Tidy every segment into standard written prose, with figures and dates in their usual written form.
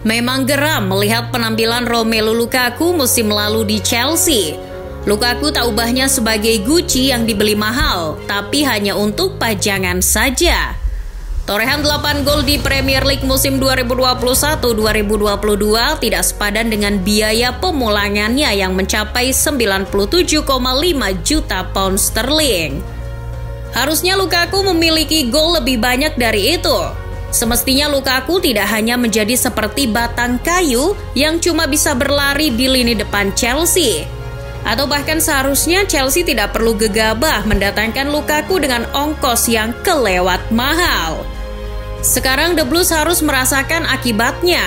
memang geram melihat penampilan Romelu Lukaku musim lalu di Chelsea. Lukaku tak ubahnya sebagai Gucci yang dibeli mahal, tapi hanya untuk pajangan saja. Torehan 8 gol di Premier League musim 2021-2022 tidak sepadan dengan biaya pemulangannya yang mencapai 97,5 juta pound sterling. Harusnya Lukaku memiliki gol lebih banyak dari itu. Semestinya Lukaku tidak hanya menjadi seperti batang kayu yang cuma bisa berlari di lini depan Chelsea. Atau bahkan seharusnya Chelsea tidak perlu gegabah mendatangkan Lukaku dengan ongkos yang kelewat mahal. Sekarang The Blues harus merasakan akibatnya.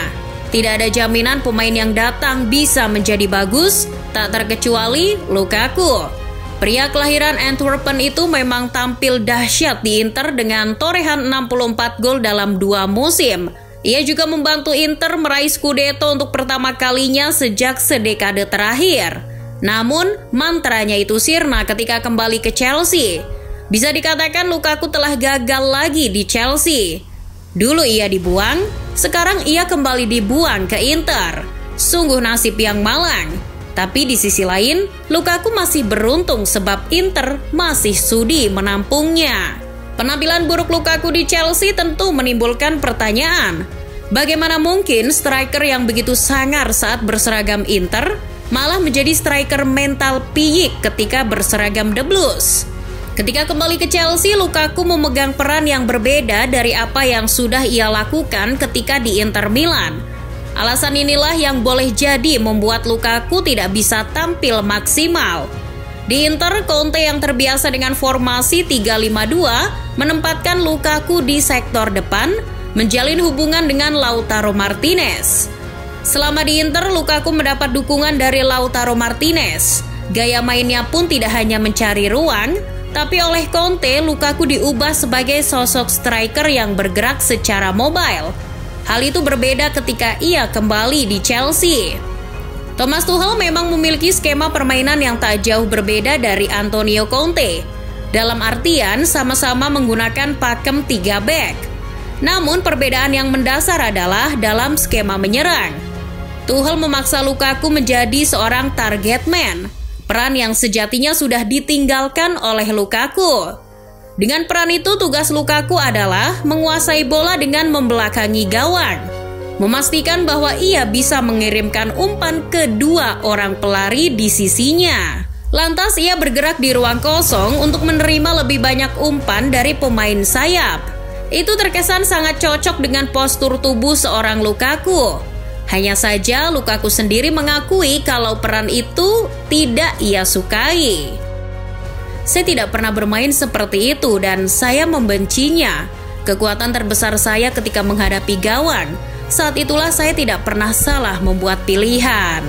Tidak ada jaminan pemain yang datang bisa menjadi bagus, tak terkecuali Lukaku. Pria kelahiran Antwerpen itu memang tampil dahsyat di Inter dengan torehan 64 gol dalam 2 musim. Ia juga membantu Inter meraih Scudetto untuk pertama kalinya sejak sedekade terakhir. Namun, mantranya itu sirna ketika kembali ke Chelsea. Bisa dikatakan Lukaku telah gagal lagi di Chelsea. Dulu ia dibuang, sekarang ia kembali dibuang ke Inter. Sungguh nasib yang malang. Tapi di sisi lain, Lukaku masih beruntung sebab Inter masih sudi menampungnya. Penampilan buruk Lukaku di Chelsea tentu menimbulkan pertanyaan. Bagaimana mungkin striker yang begitu sangar saat berseragam Inter malah menjadi striker mental piyik ketika berseragam The Blues? Ketika kembali ke Chelsea, Lukaku memegang peran yang berbeda dari apa yang sudah ia lakukan ketika di Inter Milan. Alasan inilah yang boleh jadi membuat Lukaku tidak bisa tampil maksimal. Di Inter, Conte yang terbiasa dengan formasi 3-5-2 menempatkan Lukaku di sektor depan, menjalin hubungan dengan Lautaro Martinez. Selama di Inter, Lukaku mendapat dukungan dari Lautaro Martinez. Gaya mainnya pun tidak hanya mencari ruang, tapi oleh Conte, Lukaku diubah sebagai sosok striker yang bergerak secara mobile. Hal itu berbeda ketika ia kembali di Chelsea. Thomas Tuchel memang memiliki skema permainan yang tak jauh berbeda dari Antonio Conte. Dalam artian sama-sama menggunakan pakem 3 back. Namun perbedaan yang mendasar adalah dalam skema menyerang. Tuchel memaksa Lukaku menjadi seorang target man, peran yang sejatinya sudah ditinggalkan oleh Lukaku. Dengan peran itu, tugas Lukaku adalah menguasai bola dengan membelakangi gawang, memastikan bahwa ia bisa mengirimkan umpan ke 2 orang pelari di sisinya. Lantas ia bergerak di ruang kosong untuk menerima lebih banyak umpan dari pemain sayap. Itu terkesan sangat cocok dengan postur tubuh seorang Lukaku. Hanya saja Lukaku sendiri mengakui kalau peran itu tidak ia sukai. Saya tidak pernah bermain seperti itu dan saya membencinya. Kekuatan terbesar saya ketika menghadapi gawang. Saat itulah saya tidak pernah salah membuat pilihan.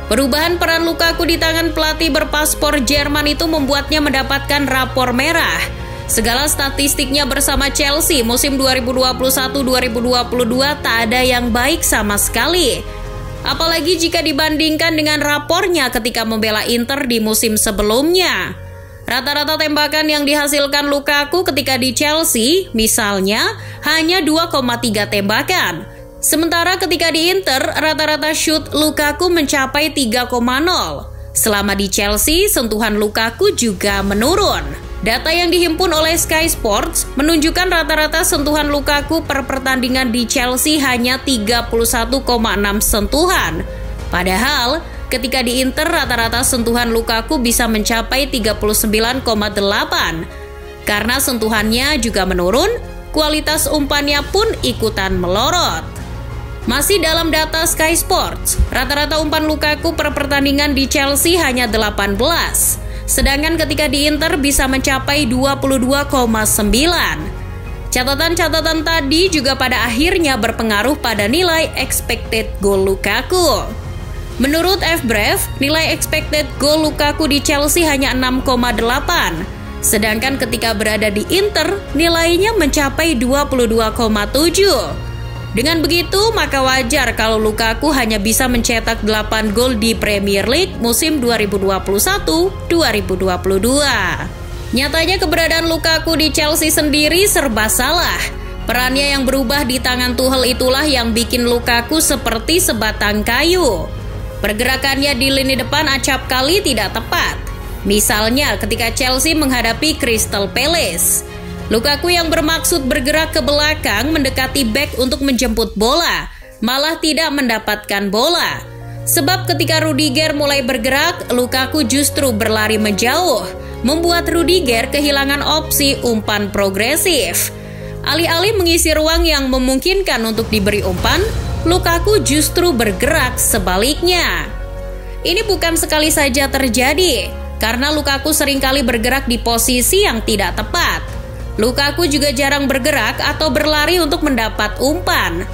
Perubahan peran Lukaku di tangan pelatih berpaspor Jerman itu membuatnya mendapatkan rapor merah. Segala statistiknya bersama Chelsea musim 2021-2022 tak ada yang baik sama sekali. Apalagi jika dibandingkan dengan rapornya ketika membela Inter di musim sebelumnya. Rata-rata tembakan yang dihasilkan Lukaku ketika di Chelsea, misalnya, hanya 2,3 tembakan. Sementara ketika di Inter, rata-rata shoot Lukaku mencapai 3,0. Selama di Chelsea, sentuhan Lukaku juga menurun. Data yang dihimpun oleh Sky Sports menunjukkan rata-rata sentuhan Lukaku per pertandingan di Chelsea hanya 31,6 sentuhan. Padahal, ketika di Inter rata-rata sentuhan Lukaku bisa mencapai 39,8. Karena sentuhannya juga menurun, kualitas umpannya pun ikutan melorot. Masih dalam data Sky Sports, rata-rata umpan Lukaku per pertandingan di Chelsea hanya 18. Sedangkan ketika di Inter bisa mencapai 22,9. Catatan-catatan tadi juga pada akhirnya berpengaruh pada nilai expected goal Lukaku. Menurut FBref, nilai expected goal Lukaku di Chelsea hanya 6,8. Sedangkan ketika berada di Inter, nilainya mencapai 22,7. Dengan begitu, maka wajar kalau Lukaku hanya bisa mencetak 8 gol di Premier League musim 2021-2022. Nyatanya keberadaan Lukaku di Chelsea sendiri serba salah. Perannya yang berubah di tangan Tuchel itulah yang bikin Lukaku seperti sebatang kayu. Pergerakannya di lini depan acap kali tidak tepat. Misalnya ketika Chelsea menghadapi Crystal Palace. Lukaku yang bermaksud bergerak ke belakang mendekati bek untuk menjemput bola, malah tidak mendapatkan bola. Sebab ketika Rudiger mulai bergerak, Lukaku justru berlari menjauh, membuat Rudiger kehilangan opsi umpan progresif. Alih-alih mengisi ruang yang memungkinkan untuk diberi umpan, Lukaku justru bergerak sebaliknya. Ini bukan sekali saja terjadi, karena Lukaku seringkali bergerak di posisi yang tidak tepat. Lukaku juga jarang bergerak atau berlari untuk mendapat umpan.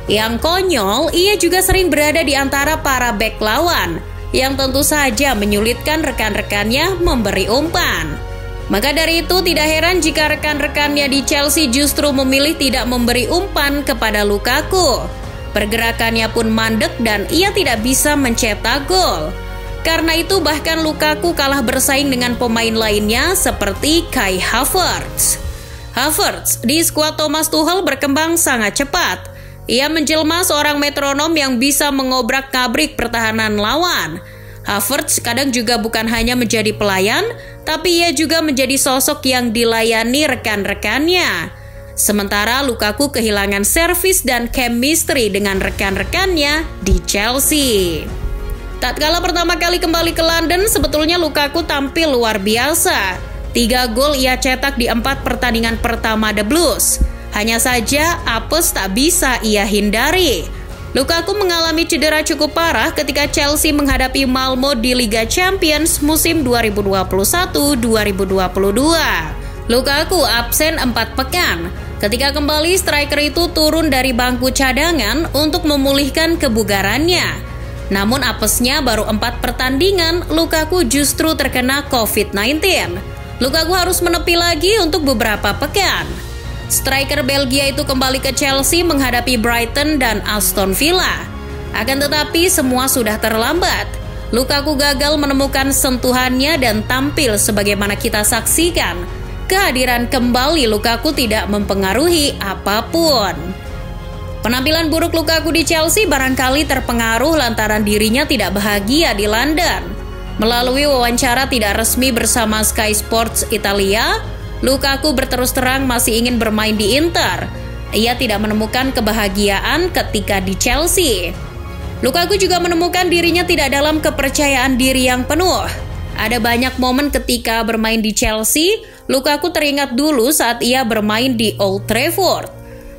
Yang konyol, ia juga sering berada di antara para bek lawan, yang tentu saja menyulitkan rekan-rekannya memberi umpan. Maka dari itu tidak heran jika rekan-rekannya di Chelsea justru memilih tidak memberi umpan kepada Lukaku. Pergerakannya pun mandek dan ia tidak bisa mencetak gol. Karena itu bahkan Lukaku kalah bersaing dengan pemain lainnya seperti Kai Havertz. Havertz di skuad Thomas Tuchel berkembang sangat cepat. Ia menjelma seorang metronom yang bisa mengobrak-abrik pertahanan lawan. Havertz kadang juga bukan hanya menjadi pelayan, tapi ia juga menjadi sosok yang dilayani rekan-rekannya. Sementara Lukaku kehilangan servis dan chemistry dengan rekan-rekannya di Chelsea. Tatkala pertama kali kembali ke London, sebetulnya Lukaku tampil luar biasa. 3 gol ia cetak di 4 pertandingan pertama The Blues. Hanya saja apes tak bisa ia hindari. Lukaku mengalami cedera cukup parah ketika Chelsea menghadapi Malmo di Liga Champions musim 2021-2022. Lukaku absen 4 pekan. Ketika kembali, striker itu turun dari bangku cadangan untuk memulihkan kebugarannya. Namun apesnya baru 4 pertandingan, Lukaku justru terkena COVID-19. Lukaku harus menepi lagi untuk beberapa pekan. Striker Belgia itu kembali ke Chelsea menghadapi Brighton dan Aston Villa. Akan tetapi semua sudah terlambat. Lukaku gagal menemukan sentuhannya dan tampil sebagaimana kita saksikan. Kehadiran kembali Lukaku tidak mempengaruhi apapun. Penampilan buruk Lukaku di Chelsea barangkali terpengaruh lantaran dirinya tidak bahagia di London. Melalui wawancara tidak resmi bersama Sky Sports Italia, Lukaku berterus terang masih ingin bermain di Inter. Ia tidak menemukan kebahagiaan ketika di Chelsea. Lukaku juga menemukan dirinya tidak dalam kepercayaan diri yang penuh. Ada banyak momen ketika bermain di Chelsea, Lukaku teringat dulu saat ia bermain di Old Trafford.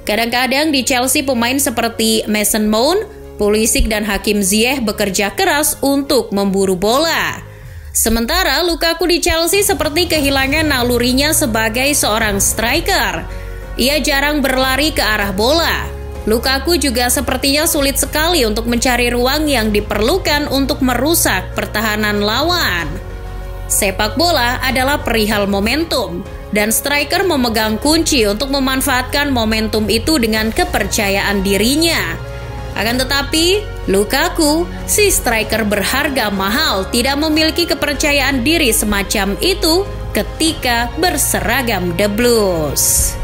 Kadang-kadang di Chelsea pemain seperti Mason Mount, Pulisic dan Hakim Ziyech bekerja keras untuk memburu bola. Sementara Lukaku di Chelsea seperti kehilangan nalurinya sebagai seorang striker. Ia jarang berlari ke arah bola. Lukaku juga sepertinya sulit sekali untuk mencari ruang yang diperlukan untuk merusak pertahanan lawan. Sepak bola adalah perihal momentum, dan striker memegang kunci untuk memanfaatkan momentum itu dengan kepercayaan dirinya. Akan tetapi, Lukaku, si striker berharga mahal, tidak memiliki kepercayaan diri semacam itu ketika berseragam The Blues.